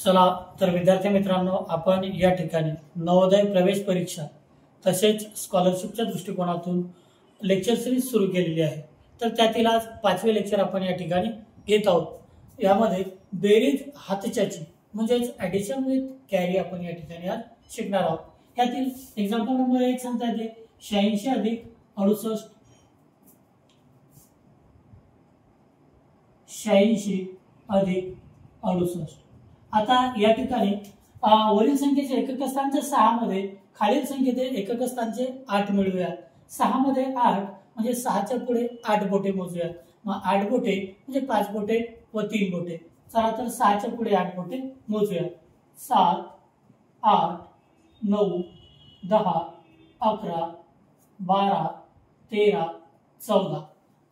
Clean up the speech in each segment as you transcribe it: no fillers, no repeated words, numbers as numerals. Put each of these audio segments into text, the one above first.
चला तर विद्यार्थी मित्रांनो, आपण या ठिकाणी नवोदय प्रवेश परीक्षा तसेच स्कॉलरशिपच्या दृष्टिकोनातून लेक्चर सिरीज सुरू केलेली आहे। तर त्यातील आज 5वे लेक्चर आपण या ठिकाणी घेत आहोत। यामध्ये बेरीज हातच्याची म्हणजेच ॲडिशन विथ कॅरी आपण या ठिकाणी आज शिकणार आहोत। यातील एक्झाम्पल नंबर 1 सांगता येते 86 अधिक 68, 86 अधिक 68। आता या ठिकाणी वरील संख्येचे एकक स्थानचे 6 मध्ये खालील संख्येचे एकक स्थानचे 8 मिळवूयात। 6 मध्ये 8 म्हणजे 6 च्या पुढे 8 बोटे मोजूयात। मग 8 बोटे म्हणजे 5 बोटे व 3 बोटे। चला तर 6 च्या पुढे 8 बोटे मोजूयात। 7 8 9 10 11 12 13 14।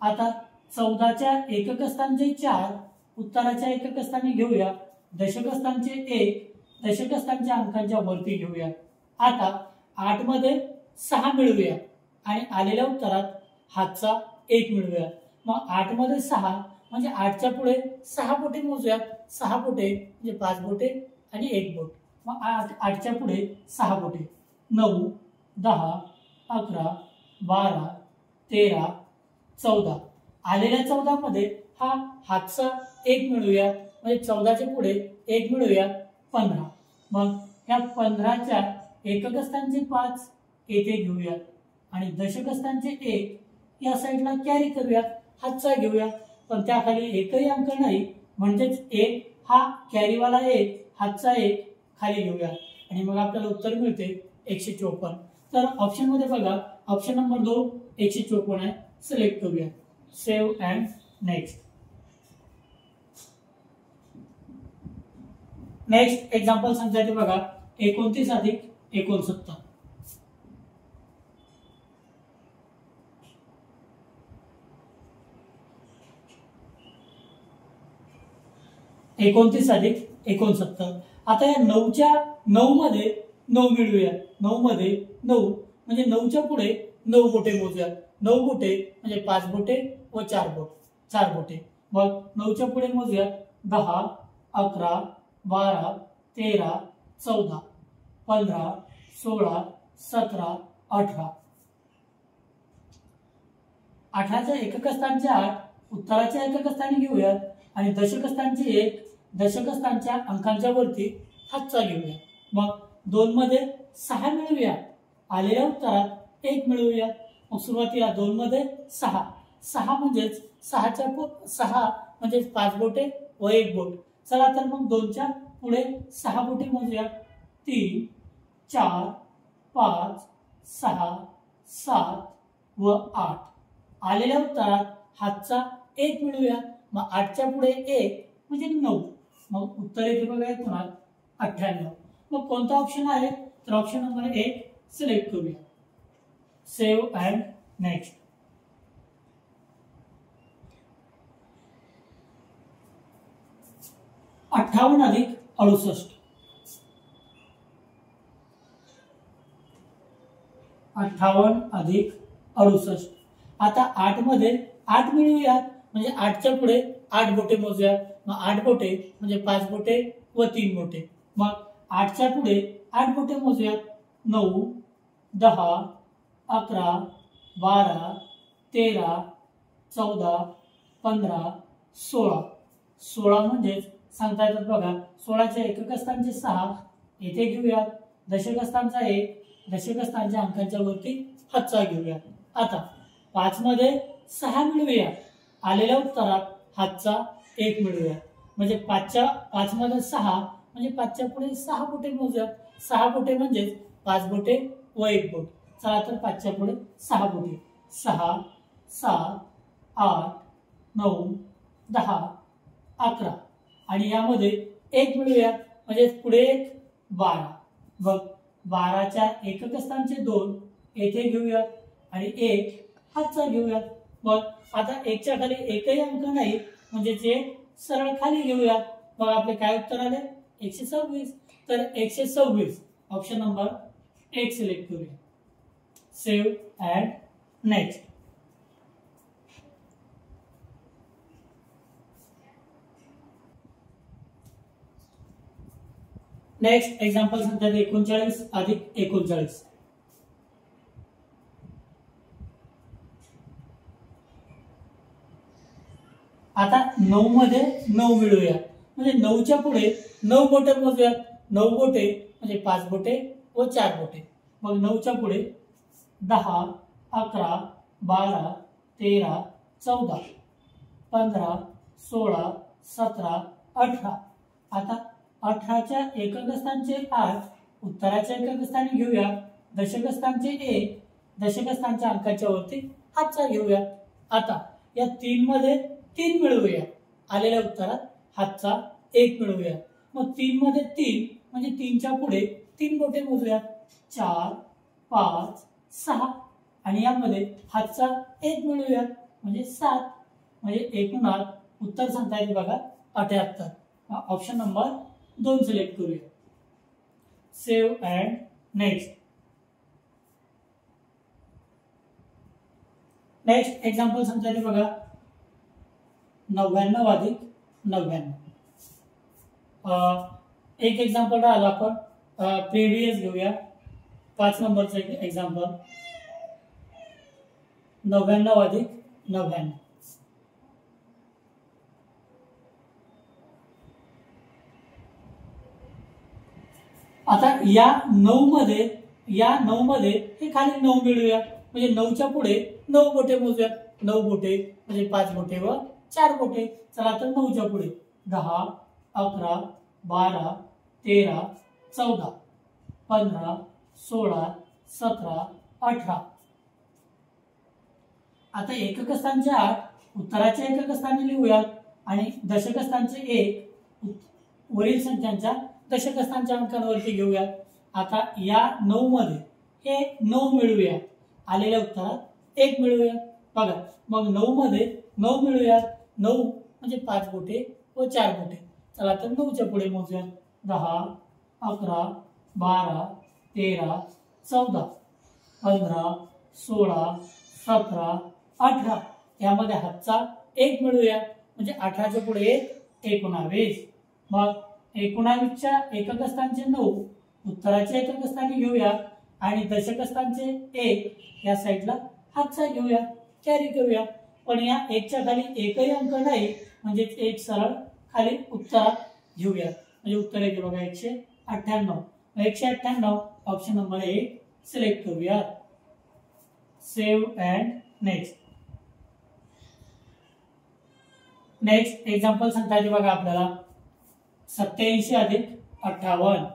आता 14 च्या एकक स्थानचे 4 उत्तराच्या एकक स्थानी घेऊया। दशक स्थानचे 1 दशक स्थानच्या अंकांच्या वरती घेऊया। आता 8 मध्ये 6 मिळवूया आणि आलेल्या उत्तरात हातचा 1 मिळवूया। मग 8 मध्ये 6 म्हणजे 8 च्या पुढे 6 बोटे मोजूयात। 6 बोटे म्हणजे 5 बोटे आणि 1 बोट। मग 8 च्या पुढे 6 बोटे 9 10 11 12 13 14। आलेल्या 14 मध्ये हा हातचा 1 मिळवूया म्हणजे 14 च्या पुढे 1 मिळवूया 15। मग या 15 च्या एकक स्थानचे 5 येथे घेऊया आणि दशक स्थानचे 1 या साइडला कॅरी करूया, हातचा घेऊया। पण त्याखाली एकही अंक नाही म्हणजेच 1 हा कॅरीवाला 1 हातचा 1 खाली घेऊया आणि मग आपल्याला उत्तर मिळते 154। तर ऑप्शन मध्ये बघा, ऑप्शन नंबर 2 154 आहे, सिलेक्ट करूया। Save and next. Next example सांगता येते बघा 29 अधिक 69। 29 अधिक 69। आता या 9 मध्ये 9 मिळवूया। 9 मध्ये 9 म्हणजे 9 च्या पुढे 9 बोटे मोजूया। 9 बोटे म्हणजे 5 बोटे व 4 बोटे। मग 9 च्या पुढे मोजूया 10 11 12 13 14 15 16 17 18। 18 च्या एकक स्थानचे 8 उत्तराच्या एकक स्थानी घेऊयात आणि दशक स्थानचे 1 दशक स्थानच्या अंकांच्या वरती हातचा घेऊया। मग 2 मध्ये 6 मिळवूया, आलेल्या उत्तरात 1 मिळवूया। मग सुरुवातीला 2 मध्ये 6 म्हणजेच 6 म्हणजे 5 बोटे व 1 बोट। चला तर मग 2 च्या पुढे 6 बोटे मोजूया। 3 4 5 6 7 व 8। आलेल्या उत्तरात हातचा 1 मिळवूया। मग 8 च्या पुढे 1 म्हणजे 9। मग उत्तर येते बघा तुम्हाला 98। मग कोणता ऑप्शन आहे, तर ऑप्शन नंबर 1 सिलेक्ट करूया। Save and next. अठ्ठावन्न अधिक 68। 58 अधिक 68। आता 8 मध्ये 8 मिळवूयात म्हणजे 8 च्या पुढे 8 बोटे मोजूया। मग 8 बोटे म्हणजे 5 बोटे व 3 बोटे। मग 8 च्या पुढे 8 बोटे मोजूयात। 9 10 11 12 13 14 15 16। 16 म्हणजे सांगता येतात बघा, 16 च्या एकक स्थानचे 6 येथे घेऊयात। दशक स्थानचा 1 दशक स्थानच्या अंकांच्या वरती हातचा घेऊया। आता 5 मध्ये 6 मिळवूया, आलेल्या उत्तरात हातचा 1 मिळवूया। म्हणजे 5 मध्ये 6 म्हणजे 5 च्या पुढे 6 बोटे मोजूयात। 6 बोटे म्हणजे 5 बोटे व 1 बोट। चला तर 5 च्या पुढे 6 बोटे 6 7 8 9 10 11 आणि यामध्ये 1 मिळवूया म्हणजे पुढे 1 12। बघ 12 च्या एकक स्थानचे 2 येथे घेऊयात आणि 1 हातचा घेऊयात। मग आता 1 च्या खाली एकही अंक नाही म्हणजे जे सरळ खाली घेऊयात। मग आपले काय उत्तर आले 126। तर 126 ऑप्शन नंबर 1 सिलेक्ट करूया। Save and next. Next example सांगतात 39 अधिक 39. आता 9 मध्ये 9 मिळवूया, म्हणजे 9च्या पुढे 9 बोटे मोजूया. 9 बोटे म्हणजे 5 बोटे व 4 बोटे. मग 9च्या पुढे 10, 11, 12, 13, 14, 15, 16, 17, 18. आता 18च्या एकक स्थानचे 8, उत्तराच्या एकक स्थानी घेऊया. दशक स्थानचे 1, दशक स्थानच्या अंकाच्या वरती हातचा घेऊया. आता या 3 मध्ये 3 मिळवूया, आलेल्या उत्तरात हातचा 1 मिळवूया. मग 3 मध्ये 3 म्हणजे 3च्या पुढे 3 बोटे मोजूया. 4, 5, 6 आणि यामध्ये हातचा 1 मिळवूया म्हणजे 7. म्हणजे एकूणात उत्तर सांगता येते बघा 78. ऑप्शन नंबर 2 सिलेक्ट करूया. Save and next. Next example सांगता येते बघा 99 अधिक 99. एक एक्झाम्पल राहिला, आपण प्रिव्हियस घेऊया. 5 नंबरचं एक्झाम्पल 99 अधिक 99. आता या 9 मध्ये हे खाली 9 मिळवूया, म्हणजे 9च्या पुढे 9 बोटे मोजूया. 9 बोटे म्हणजे 5 बोटे व 4 बोटे. चला तर 9च्या पुढे 10, 11, 12, 13, 14, 15, 16, 17, 18. आता एकक स्थानचे 8, उत्तराच्या एकक स्थानी लिहूया आणि दशक स्थानचे 1 वरील संख्यांच्या दशक स्थानच्या अंकांवरती घेऊया. आता या 9 मध्ये हे 9 मिळवूया, आलेल्या उत्तरात 1 मिळवूया. बघा मग 9 मध्ये 9 मिळवूया. 9 म्हणजे 5 बोटे व 4 बोटे. चला तर 9च्या पुढे मोजूया. 10, 11, 12, 13, 14, 15, 16, 17, 18. यामध्ये हातचा 1 मिळवूया, म्हणजे 18च्या पुढे 19. मग 19च्या एकक स्थानचे 9 उत्तराच्या एकक स्थानी घेऊया आणि दशक स्थानचे 1 या साईडला हातचा घेऊया, कॅरी करूया. पण या 1च्या खाली एकही अंक नाही, म्हणजे 1 सरळ खाली उत्तरात घेऊया. म्हणजे उत्तर येते बघा 198. 198 ऑप्शन नंबर 1 सिलेक्ट करूया. Save and next. Next example सांगता येते बघा आपल्याला 87 अधिक 58.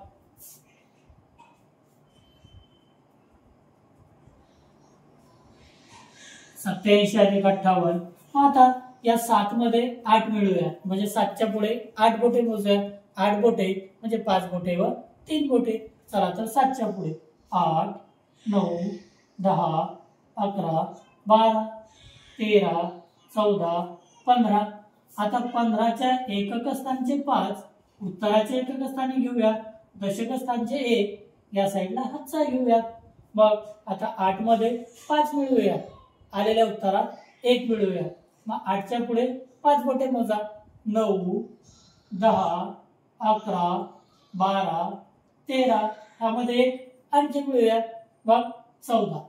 अधिक 58. आता या 7 मध्ये 8 मिळवूया, म्हणजे 7च्या पुढे 8 बोटे मोजूया. 8 बोटे म्हणजे 5 बोटे व 3 बोटे. चला तर 7च्या पुढे 8, 9, 10, 11, 12, 13, 14, 15. आता 15च्या एकक स्थानचे 5 उत्तराच्या एकक स्थानी घेऊया. दशक स्थानचे 1 या साईडला हातचा घेऊया. मग आता 8 मध्ये 5 मिळवूया, आलेल्या उत्तरात 1 मिळवूया. मग 8च्या पुढे 5 बोटे मोजा. 9, 10, 11, 12, 13. यामध्ये 1 आणखी मिळवूया. मग 14.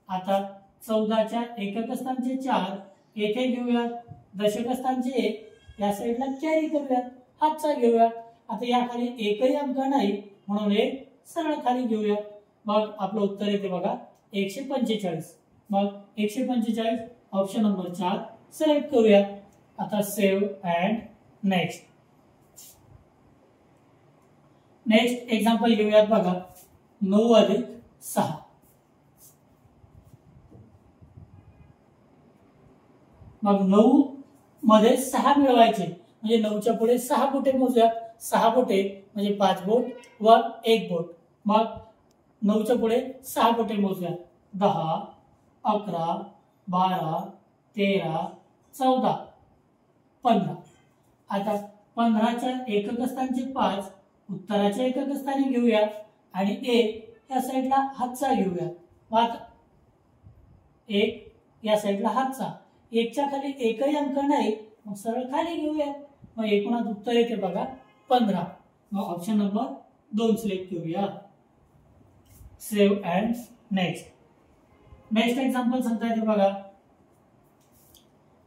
आता 14च्या एकक स्थानचे 4 येथे घेऊया. दशक स्थानचे 1 या साईडला कॅरी करूया, हातचा घेऊया. आता या खाली एकही अंक नाही, म्हणून 1 सरळ खाली घेऊया. मग आपलं उत्तर येते बघा 145. मग 145 ऑप्शन नंबर 4 सिलेक्ट करूया. आता save and next. Next example घेऊयात बघा 9 अधिक 6. मग 9 मध्ये 6 मिळवायचे, म्हणजे 9च्या पुढे 6 बोटे मोजूया. 6 बोटे म्हणजे 5 बोट व 1 बोट. मग 9च्या पुढे 6 बोटे मोजूया. 10, 11, 12, 13, 14, 15. आता 15च्या एकक स्थानचे 5 उत्तराच्या एकक स्थानी घेऊया आणि 1 या साईडला हातचा घेऊया. मग 1 या साईडला हातचा. 1च्या खाली एकही अंक नाही, मग सरळ खाली घेऊया. मग एकूणात उत्तर येते बघा 15. मग ऑप्शन नंबर 2 सिलेक्ट करूया. Save and next. Next example सांगता येते बघा.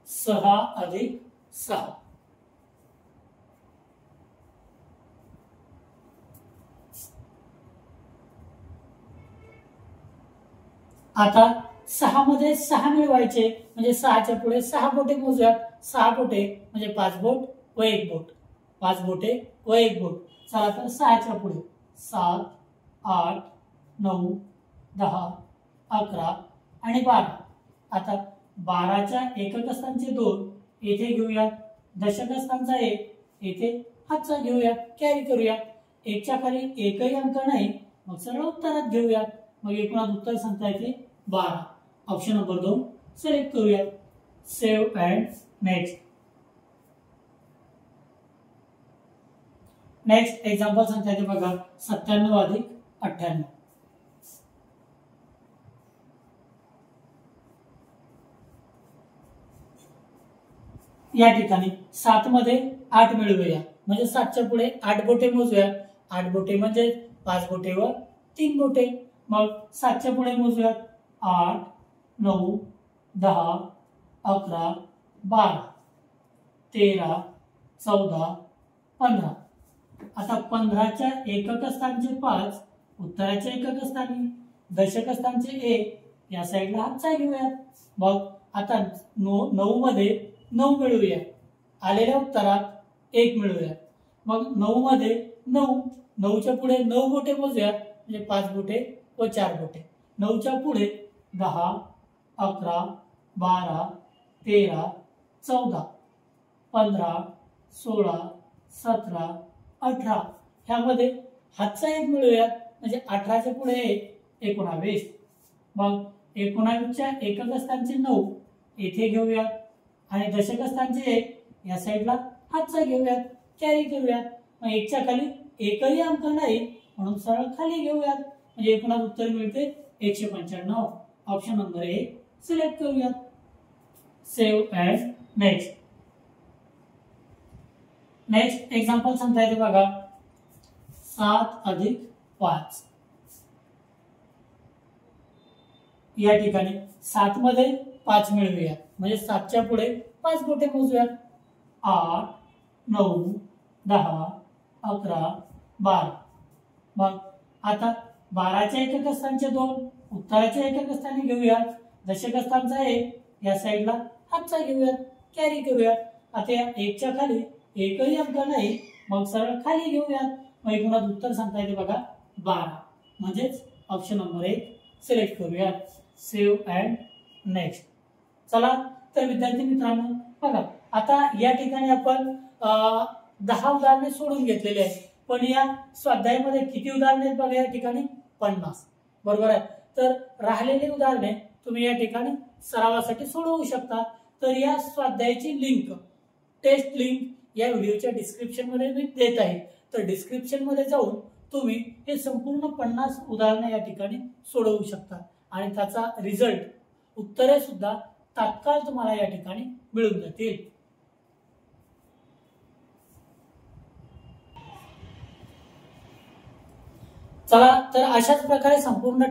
6 अधिक 6. आता 6 मध्ये 6 मिळवायचे म्हणजे 6च्या पुढे 6 बोटे मोजूयात. 6 बोटे म्हणजे 5 बोट व 1 बोट. 5 बोटे व 1 बोट. चला तर 6च्या पुढे 7, 8, 9, 10, 11 आणि 12. आता 12च्या एकक स्थानचे 2 येथे घेऊया. दशक स्थानचा 1 येथे हातचा घेऊया, कॅरी करूया. 1च्या खाली एकही अंक नाही, मग सरळ उत्तरात घेऊया. मग एकूणात उत्तर सांगता येते 12. ऑप्शन नंबर 2 सिलेक्ट करूया. Save and next. Next example सांगता येते बघा. 97 अधिक 98. या ठिकाणी 7 मध्ये 8 मिळवूया म्हणजे 7च्या पुढे 8 बोटे मोजूया. 8 बोटे म्हणजे 5 बोटे व 3 बोटे. मग 7च्या पुढे मोजूया. 8, 9, 10, 11, 12, 13, 14, 15. आता 15च्या एकक स्थानचे 5, उत्तराच्या एकक स्थानी, दशक स्थानचे 1 या साईडला हातचा घेऊयात. मग आता 9 मध्ये 9 मिळवूया. आलेल्या उत्तरात 1 मिळवूया. मग 9 मध्ये 9, 9च्या पुढे 9 बोटे मोजूयात म्हणजे 5 बोटे व 4 बोटे. 9च्या पुढे 10, 11, 12, 13, 14, 15, 16, 17, 18. ह्यामध्ये हातचा 1 मिळवूयात म्हणजे 18च्या पुढे 1, 19. मग 19च्या एकक स्थानचे 9 येथे घेऊयात आणि दशक स्थानचे 1 या साईडला हातचा घेऊयात, कॅरी करूयात. मग 1च्या खाली एकही अंक नाही म्हणून सरळ खाली घेऊयात म्हणजे एकूणात उत्तर मिळते 195. ऑप्शन नंबर 1 सिलेक्ट करूयात. Save and next. Next example सांगता येते बघा. 7 अधिक 5. या ठिकाणी 7 मध्ये 5 मिळवूया म्हणजे 7च्या पुढे 5 बोटे मोजूयात. 8, 9, 10, 11, 12. मग आता 12च्या एकक स्थानचे 2, उत्तराच्या एकक स्थानी घेऊयात. दशक स्थानचा 1 या साईडला हातचा घेऊयात, कॅरी करूयात. आता या 1च्या खाली एकही अंक नाही मग सरळ खाली घेऊयात. मग एकूणात उत्तर सांगता येते बघा 12. म्हणजेच ऑप्शन नंबर 1 सिलेक्ट करूयात. Save and next. चला तर विद्यार्थी मित्रांनो बघा. आता या ठिकाणी आपण 10 उदाहरणे सोडून घेतलेली आहेत. पण या स्वाध्यायामध्ये किती उदाहरणे आहेत बघा या ठिकाणी 50. बरोबर आहे. तर राहिलेली उदाहरणे तुम्ही या ठिकाणी सरावासाठी सोडवू शकता. तर या स्वाध्यायाची लिंक, टेस्ट लिंक या व्हिडिओच्या डिस्क्रिप्शन मध्ये मी देत आहे. तर डिस्क्रिप्शन मध्ये जाऊन तुम्ही हे संपूर्ण 50 उदाहरणे या ठिकाणी सोडवू शकता आणि त्याचा रिझल्ट, उत्तरे सुद्धा तात्काळ तुम्हाला या ठिकाणी मिळून जातील. चला तर अशाच प्रकारे संपूर्ण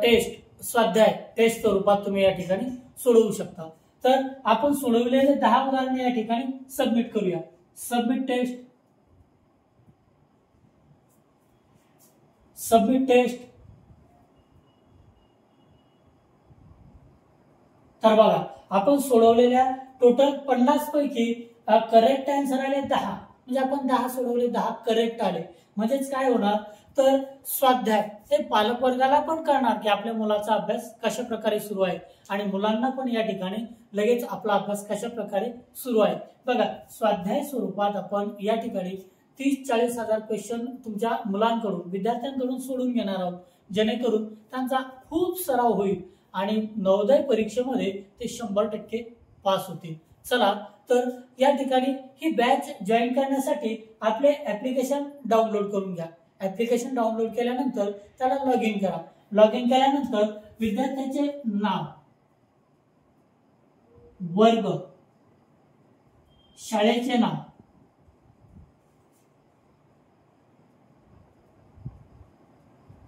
टेस्ट, स्वाध्याय टेस्ट स्वरूपात तुम्ही या ठिकाणी सोडवू शकता. तर आपण सोडवलेले 10 उदाहरणे या ठिकाणी सबमिट करूया. Submit test. Submit test. तर बघा आपण सोडवलेल्या टोटल 50 पैकी करेक्ट आन्सर आले 10. म्हणजे आपण 10 सोडवले, 10 करेक्ट आले. म्हणजेच काय होणार तर स्वाध्याय हे पालक वर्गाला पण कळणार की आपल्या मुलाचा अभ्यास कशा प्रकारे सुरू आहे आणि मुलांना पण या ठिकाणी लगेच आपला अभ्यास कशा प्रकारे सुरू आहे. बघा स्वाध्याय स्वरूपात आपण या ठिकाणी 30-40 हजार क्वेश्चन तुमच्या मुलांकडून, विद्यार्थ्यांकडून सोडून घेणार आहोत, जेणेकरून त्यांचा खूप सराव होईल आणि नवोदय परीक्षेमध्ये ते 100% पास होतील. चला तर या ठिकाणी ही बॅच जॉईन करण्यासाठी आपले ऍप्लिकेशन डाउनलोड करून घ्या. ऍप्लिकेशन डाउनलोड केल्यानंतर त्याला लॉग इन करा. लॉग इन केल्यानंतर विद्यार्थ्याचे नाव, वर्ग, शाळेचे नाव,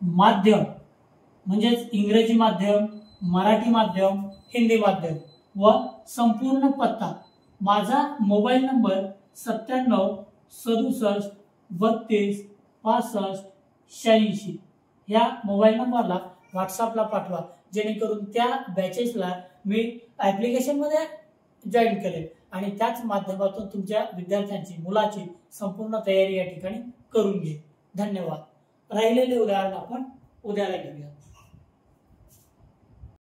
माध्यम म्हणजेच इंग्रजी माध्यम, मराठी माध्यम, हिंदी माध्यम व संपूर्ण पत्ता माझा मोबाईल नंबर 97 67 32 65 86 या मोबाईल नंबरला व्हॉट्सअपला पाठवा, जेणेकरून त्या बॅचेसला मी ऍप्लिकेशन मध्ये जॉईन करेल आणि त्याच माध्यमातून तुमच्या विद्यार्थ्यांची मुलाची संपूर्ण तयारी या ठिकाणी करून घे. धन्यवाद. राहिलेले उदाहरण आपण उद्याला घेऊया.